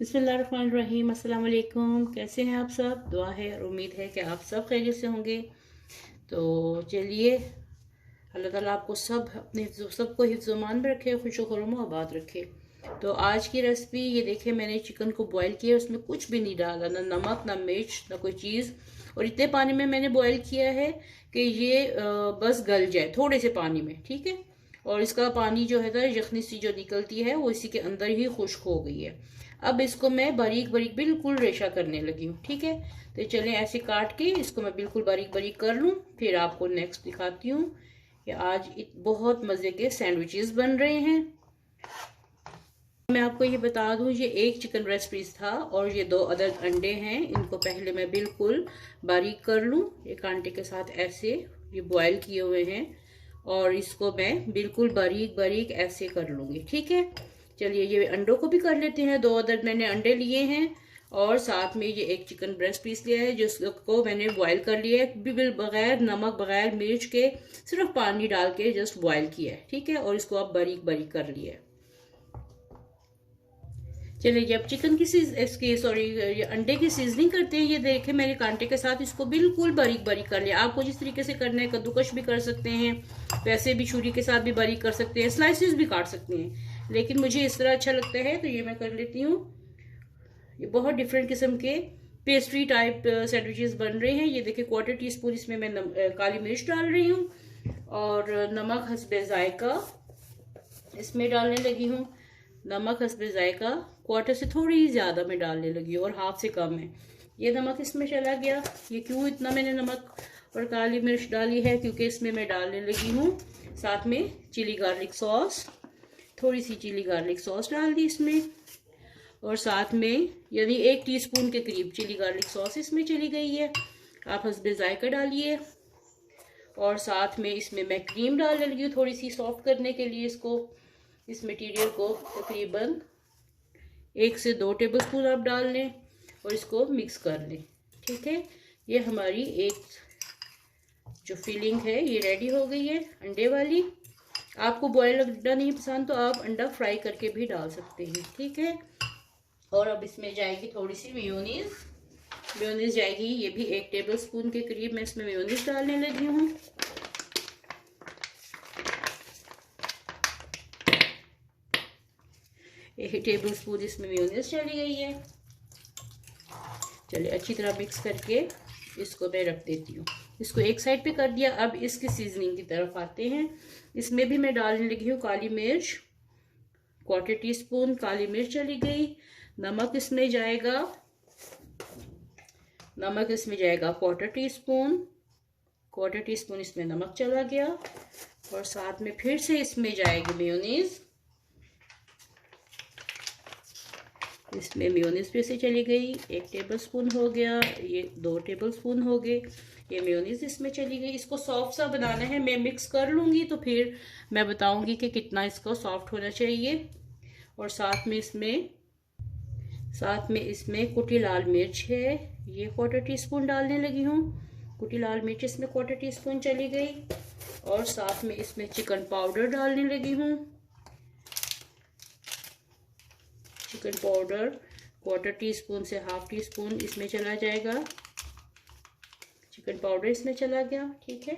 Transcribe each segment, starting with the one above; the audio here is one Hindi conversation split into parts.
बिस्मिल्लाहिर्रहमानिर्रहीम। अस्सलाम वालेकुम। कैसे हैं आप सब? दुआ है और उम्मीद है कि आप सब खैरियत से होंगे। तो चलिए, अल्लाह ताला आपको सबको हिफ्ज़-ओ-मान में रखे, खुश खुर्म आबाद रखे। तो आज की रेसिपी ये देखिए, मैंने चिकन को बॉईल किया, उसमें कुछ भी नहीं डाला, ना नमक ना मिर्च ना कोई चीज़। और इतने पानी में मैंने बॉईल किया है कि ये बस गल जाए थोड़े से पानी में, ठीक है। और इसका पानी जो है, यखनी सी जो निकलती है, वो इसी के अंदर ही खुश्क हो गई है। अब इसको मैं बारीक बारीक बिल्कुल रेशा करने लगी हूँ, ठीक है। तो चलें, ऐसे काट के इसको मैं बिल्कुल बारीक बारीक कर लूँ, फिर आपको नेक्स्ट दिखाती हूँ कि आज बहुत मज़े के सैंडविचेस बन रहे हैं। मैं आपको ये बता दूं, ये एक चिकन ब्रेस्ट पीस था और ये 2 अदद अंडे हैं। इनको पहले मैं बिल्कुल बारीक कर लूं, एक कांटे के साथ ऐसे, ये बॉयल किए हुए हैं। और इसको मैं बिल्कुल बारीक बारीक ऐसे कर लूंगी, ठीक है। चलिए, ये अंडों को भी कर लेते हैं। 2 अदद मैंने अंडे लिए हैं और साथ में ये एक चिकन ब्रेस्ट पीस लिया है, जिसको मैंने बॉयल कर लिया है, बगैर नमक बगैर मिर्च के, सिर्फ पानी डाल के जस्ट बॉयल किया है, ठीक है। और इसको आप बारीक बारीक कर लिया है। चलिए, जब चिकन की ये अंडे की सीजनिंग करते हैं, ये देखें मैंने कांटे के साथ इसको बिल्कुल बारीक बारीक कर लिया। आपको जिस तरीके से करना है, कद्दूकश भी कर सकते हैं, वैसे भी छुरी के साथ भी बारीक कर सकते हैं, स्लाइसेस भी काट सकते हैं, लेकिन मुझे इस तरह अच्छा लगता है तो ये मैं कर लेती हूँ। ये बहुत डिफरेंट किस्म के पेस्ट्री टाइप सैंडविचेस बन रहे हैं। ये देखिए, 1/4 टीस्पून इसमें मैं काली मिर्च डाल रही हूँ और नमक हस्बे जायका इसमें डालने लगी हूँ। नमक हस्बे जायका 1/4 से थोड़ी ही ज़्यादा मैं डालने लगी हूँ और हाफ से कम है। ये नमक इसमें चला गया। ये क्यों इतना मैंने नमक और काली मिर्च डाली है, क्योंकि इसमें मैं डालने लगी हूँ साथ में चिली गार्लिक सॉस। थोड़ी सी चिली गार्लिक सॉस डाल दी इसमें, और साथ में यानी 1 टीस्पून के करीब चिली गार्लिक सॉस इसमें चली गई है। आप हस्बे जायका डालिए। और साथ में इसमें मैं क्रीम डालने लगी हूँ, थोड़ी सी सॉफ्ट करने के लिए इस मटेरियल को। तकरीबन 1 से 2 टेबलस्पून आप डाल लें और इसको मिक्स कर लें, ठीक है। ये हमारी एक जो फिलिंग है ये रेडी हो गई है अंडे वाली। आपको बॉयल अंडा नहीं पसंद तो आप अंडा फ्राई करके भी डाल सकते हैं, ठीक है। और अब इसमें जाएगी थोड़ी सी मेयोनीज जाएगी, ये भी 1 टेबलस्पून के करीब मैं इसमें मेयोनीज डालने लगी हूँ। 1 टेबलस्पून इसमें मेयोनीज चली गई है। चलिए, अच्छी तरह मिक्स करके इसको मैं रख देती हूँ। इसको एक साइड पे कर दिया। अब इसकी सीजनिंग की तरफ आते हैं। इसमें भी मैं डालने लगी हूँ काली मिर्च, 1/4 टीस्पून काली मिर्च चली गई। नमक इसमें जाएगा 1/4 टीस्पून। 1/4 टीस्पून इसमें नमक चला गया। और साथ में फिर से इसमें जाएगी मेयोनीज। इसमें मेयोनीज फिर से चली गई, 1 टेबलस्पून हो गया, ये 2 टेबलस्पून हो गए। ये मेयोनीज इसमें चली गई। इसको सॉफ्ट सा बनाना है, मैं मिक्स कर लूँगी तो फिर मैं बताऊँगी कि कितना इसको सॉफ्ट होना चाहिए। और साथ में इसमें कुटी लाल मिर्च है, ये 1/4 टीस्पून डालने लगी हूँ। कुटी लाल मिर्च इसमें 1/4 टीस्पून चली गई। और साथ में इसमें चिकन पाउडर डालने लगी हूँ। चिकन पाउडर 1/4 टीस्पून से हाफ टीस्पून इसमें चला जाएगा। चिकन पाउडर इसमें चला गया, ठीक है।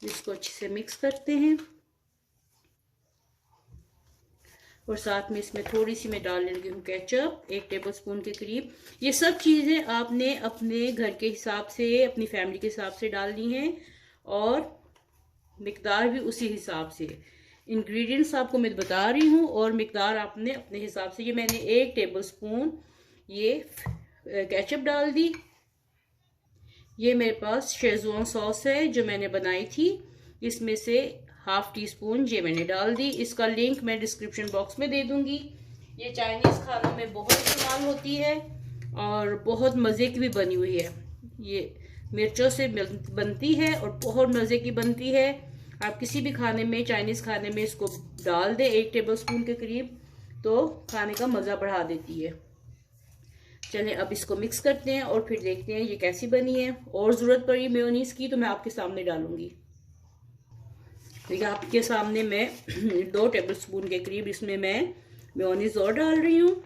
इसको अच्छे से मिक्स करते हैं। और साथ में इसमें थोड़ी सी मैं डालने लगी हूँ केचप, 1 टेबलस्पून के करीब। ये सब चीज़ें आपने अपने घर के हिसाब से, अपनी फैमिली के हिसाब से डालनी है और मिकदार भी उसी हिसाब से। इंग्रेडिएंट्स आपको मैं बता रही हूँ और मिकदार आपने अपने हिसाब से। ये मैंने 1 टेबलस्पून ये केचप डाल दी। ये मेरे पास शेजवान सॉस है जो मैंने बनाई थी, इसमें से हाफ टीस्पून ये मैंने डाल दी। इसका लिंक मैं डिस्क्रिप्शन बॉक्स में दे दूंगी। ये चाइनीज़ खानों में बहुत इस्तेमाल होती है और बहुत मज़े की भी बनी हुई है। ये मिर्चों से बनती है और बहुत मज़े की बनती है। आप किसी भी खाने में, चाइनीज़ खाने में इसको डाल दें 1 टेबलस्पून के करीब, तो खाने का मज़ा बढ़ा देती है। चलिए, अब इसको मिक्स करते हैं और फिर देखते हैं ये कैसी बनी है। और ज़रूरत पड़ी मेयोनीज की तो मैं आपके सामने डालूंगी। देखिए, आपके सामने मैं 2 टेबलस्पून के करीब इसमें मैं मेयोनीज और डाल रही हूँ।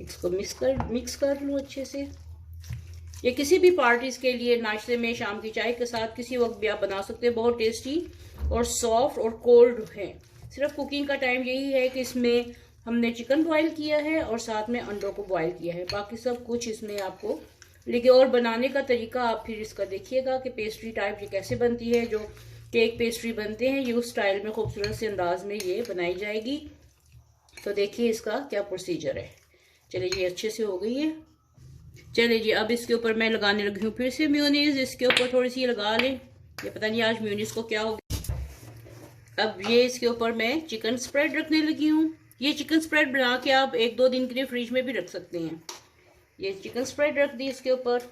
इसको मिक्स कर लूँ अच्छे से। ये किसी भी पार्टीज के लिए, नाश्ते में, शाम की चाय के साथ, किसी वक्त भी आप बना सकते हैं। बहुत टेस्टी और सॉफ्ट और कोल्ड है। सिर्फ कुकिंग का टाइम यही है कि इसमें हमने चिकन बॉईल किया है और साथ में अंडों को बॉईल किया है, बाकी सब कुछ इसमें आपको। लेकिन और बनाने का तरीका आप फिर इसका देखिएगा कि पेस्ट्री टाइप ये कैसे बनती है, जो केक पेस्ट्री बनते हैं, ये उस स्टाइल में खूबसूरत से अंदाज में ये बनाई जाएगी। तो देखिए इसका क्या प्रोसीजर है। चलिए ये अच्छे से हो गई है। चलिए जी, अब इसके ऊपर मैं लगाने लगी हूँ फिर से मेयोनीज। इसके ऊपर थोड़ी सी लगा लें, ये पता नहीं आज मेयोनीज को क्या हो गया। अब ये इसके ऊपर मैं चिकन स्प्रेड रखने लगी हूँ। ये चिकन स्प्रेड बना के आप 1-2 दिन के लिए फ्रिज में भी रख सकते हैं। ये चिकन स्प्रेड रख दी इसके ऊपर।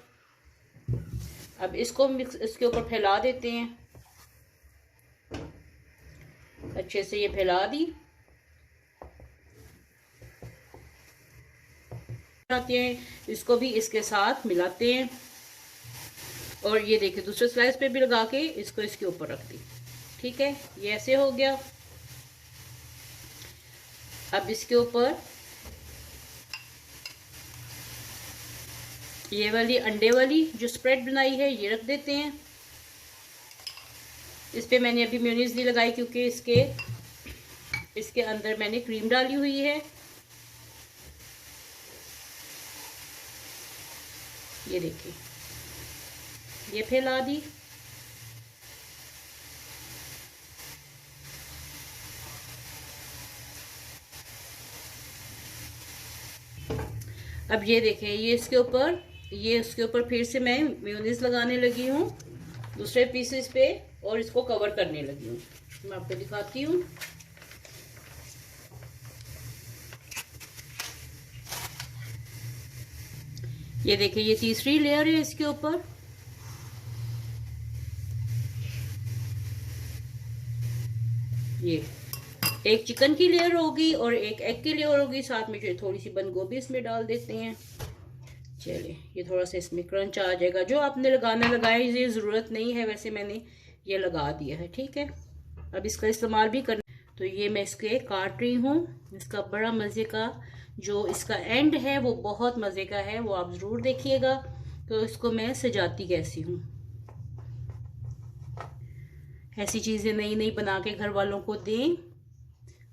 अब इसको इसके ऊपर फैला देते हैं, अच्छे से ये फैला दी। इसको भी इसके साथ मिलाते हैं और ये देखिए दूसरे स्लाइस पे भी लगा के इसको इसके ऊपर रख दी। ठीक है, ये ऐसे हो गया। अब इसके ऊपर ये वाली अंडे वाली जो स्प्रेड बनाई है ये रख देते हैं। इस पे मैंने अभी मेयोनीज नहीं लगाई क्योंकि इसके अंदर मैंने क्रीम डाली हुई है। ये देखिए, ये फैला दी। अब ये देखें, ये इसके ऊपर फिर से मैं मेयोनीज लगाने लगी हूँ दूसरे पीसेस पे और इसको कवर करने लगी हूँ। मैं आपको दिखाती हूँ। ये देखिए, ये तीसरी लेयर है इसके ऊपर। ये एक चिकन की लेयर होगी और एक एग की लेयर होगी, साथ में जो थोड़ी सी बंद गोभी इसमें डाल देते हैं। चलिए, ये थोड़ा सा इसमें क्रंच आ जाएगा। जो आपने लगाना लगाया, ये ज़रूरत नहीं है, वैसे मैंने ये लगा दिया है। ठीक है, अब इसका इस्तेमाल भी करना। तो ये मैं इसके काट रही हूँ। इसका बड़ा मज़े का जो इसका एंड है वो बहुत मज़े का है, वो आप ज़रूर देखिएगा। तो इसको मैं सजाती कैसी हूँ। ऐसी चीज़ें नई नई बना के घर वालों को दें,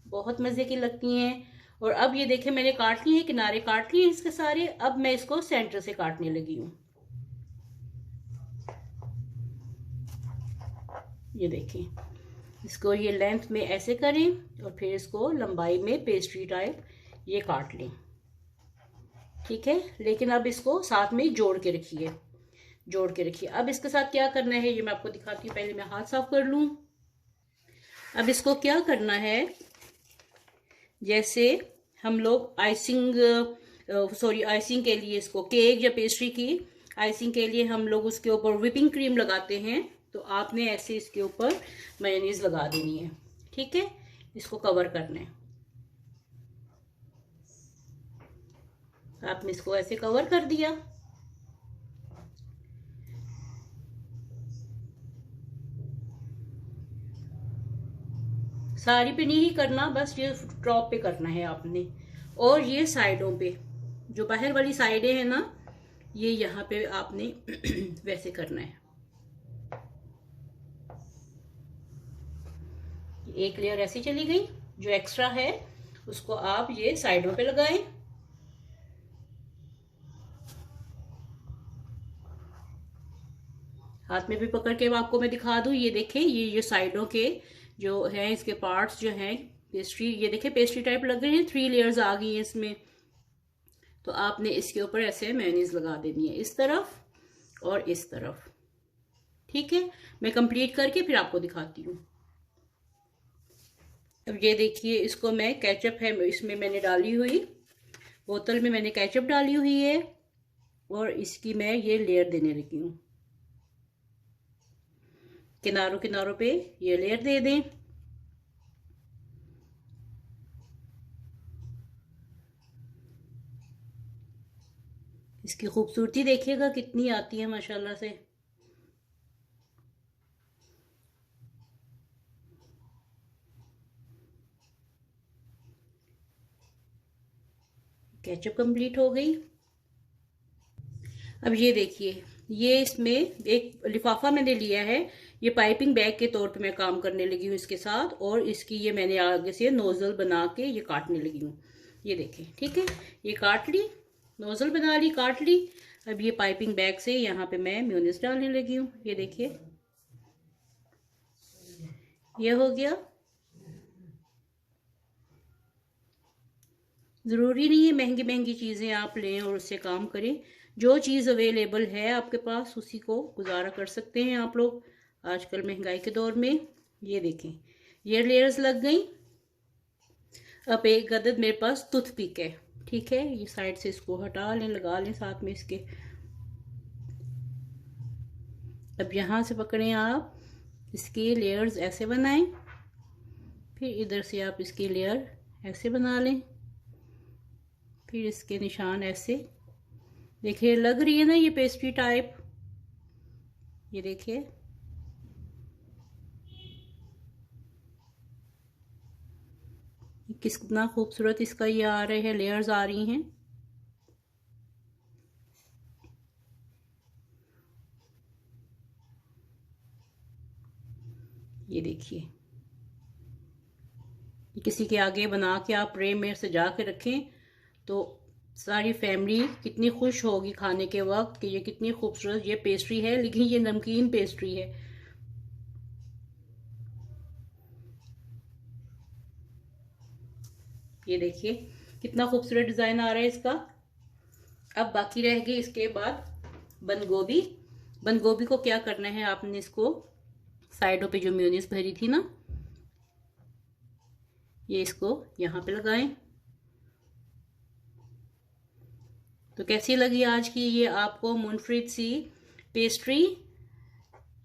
बहुत मज़े की लगती हैं। और अब ये देखें, मैंने काट लिए हैं, किनारे काट लिए इसके सारे। अब मैं इसको सेंटर से काटने लगी हूँ। ये देखिए, इसको ये लेंथ में ऐसे करें और फिर इसको लंबाई में पेस्ट्री टाइप ये काट लें। ठीक है, लेकिन अब इसको साथ में जोड़ के रखिए। अब इसके साथ क्या करना है ये मैं आपको दिखाती हूँ। पहले मैं हाथ साफ कर लूँ। अब इसको क्या करना है, जैसे हम लोग आइसिंग के लिए, इसको केक या पेस्ट्री की आइसिंग के लिए हम लोग उसके ऊपर व्हिपिंग क्रीम लगाते हैं, तो आपने ऐसे इसके ऊपर मेयोनीज लगा देनी है। ठीक है, इसको कवर करना है। आपने इसको ऐसे कवर कर दिया। साड़ी पे नहीं करना, बस ये टॉप पे करना है आपने। और ये साइडों पे, जो बाहर वाली साइडें हैं ना, ये यहाँ पे आपने वैसे करना है। एक लेयर ऐसी चली गई, जो एक्स्ट्रा है उसको आप ये साइडों पे लगाएं। हाथ में भी पकड़ के आपको मैं दिखा दूं। ये देखें, ये साइडों के जो हैं, इसके पार्ट्स जो हैं पेस्ट्री, ये देखें पेस्ट्री टाइप लग रहे हैं। 3 लेयर्स आ गई हैं इसमें। तो आपने इसके ऊपर ऐसे मेयोनीज लगा देनी है, इस तरफ और इस तरफ। ठीक है, मैं कंप्लीट करके फिर आपको दिखाती हूँ। अब ये देखिए, इसको मैं केचप है इसमें मैंने डाली हुई, बोतल में मैंने केचप डाली हुई है और इसकी मैं ये लेयर देने लगी हूँ। किनारों किनारों पे ये लेयर दे दें। इसकी खूबसूरती देखिएगा कितनी आती है माशाल्लाह से। केचप कंप्लीट हो गई। अब ये देखिए, ये इसमें एक लिफाफा मैंने लिया है, ये पाइपिंग बैग के तौर पे मैं काम करने लगी हूँ इसके साथ, और इसकी ये मैंने आगे से नोजल बना के ये काटने लगी हूँ। ये देखें, ठीक है, ये काट ली, नोजल बना ली, काट ली। अब ये पाइपिंग बैग से यहाँ पे मैं मेयोनीज डालने लगी हूँ। ये देखिए, ये हो गया। ज़रूरी नहीं है महंगी महंगी चीज़ें आप लें और उससे काम करें, जो चीज़ अवेलेबल है आपके पास उसी को गुजारा कर सकते हैं आप लोग आजकल महंगाई के दौर में। ये देखें, ये लेयर्स लग गई। अब एक अदद मेरे पास टूथपिक है, ठीक है, ये साइड से इसको हटा लें, लगा लें साथ में इसके। अब यहाँ से पकड़ें आप, इसकी लेयर्स ऐसे बनाएं, फिर इधर से आप इसकी लेयर ऐसे बना लें, फिर इसके निशान ऐसे। देखिए लग रही है ना ये पेस्ट्री टाइप। ये देखिए, कितना खूबसूरत इसका ये आ रहे हैं, लेयर्स आ रही हैं। ये देखिए, किसी के आगे बना के आप ट्रे में सजा के रखें तो सारी फैमिली कितनी खुश होगी खाने के वक्त कि ये कितनी खूबसूरत ये पेस्ट्री है, लेकिन ये नमकीन पेस्ट्री है। ये देखिए कितना खूबसूरत डिजाइन आ रहा है इसका। अब बाकी रह गई इसके बाद बंद गोभी। बंद गोभी को क्या करना है, आपने इसको साइडों पे जो मेयोनीज भरी थी ना, ये इसको यहाँ पे लगाएं। तो कैसी लगी आज की ये आपको मुनफरिद सी पेस्ट्री,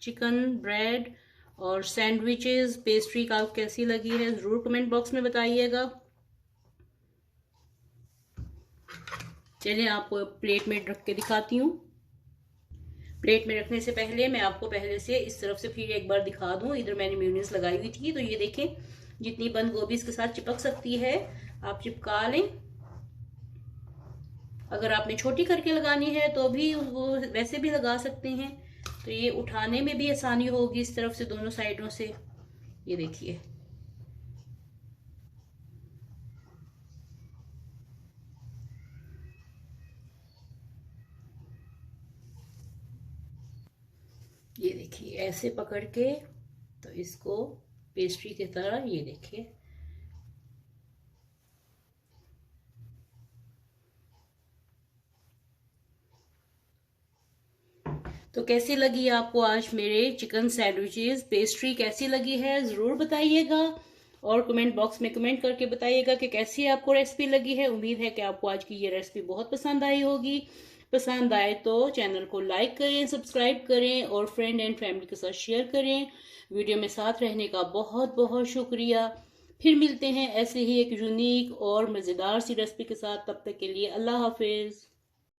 चिकन ब्रेड और सैंडविचेस पेस्ट्री का कैसी लगी है ज़रूर कमेंट बॉक्स में बताइएगा। चलिए आपको प्लेट में रख के दिखाती हूँ। प्लेट में रखने से पहले मैं आपको पहले से इस तरफ से फिर एक बार दिखा दूँ। इधर मैंने मेयोनीज लगाई हुई थी, तो ये देखें जितनी बंद गोभी इसके साथ चिपक सकती है आप चिपका लें। अगर आपने छोटी करके लगानी है तो भी वो वैसे भी लगा सकते हैं, तो ये उठाने में भी आसानी होगी इस तरफ से दोनों साइडों से। ये देखिए, ये देखिए ऐसे पकड़ के तो इसको पेस्ट्री की तरह, ये देखिए तो कैसी लगी आपको आज मेरे चिकन सैंडविचेस पेस्ट्री कैसी लगी है ज़रूर बताइएगा, और कमेंट बॉक्स में कमेंट करके बताइएगा कि कैसी आपको रेसिपी लगी है। उम्मीद है कि आपको आज की ये रेसिपी बहुत पसंद आई होगी। पसंद आए तो चैनल को लाइक करें, सब्सक्राइब करें और फ्रेंड एंड फैमिली के साथ शेयर करें। वीडियो में साथ रहने का बहुत बहुत शुक्रिया। फिर मिलते हैं ऐसे ही एक यूनिक और मज़ेदार सी रेसिपी के साथ, तब तक के लिए अल्लाह हाफिज़।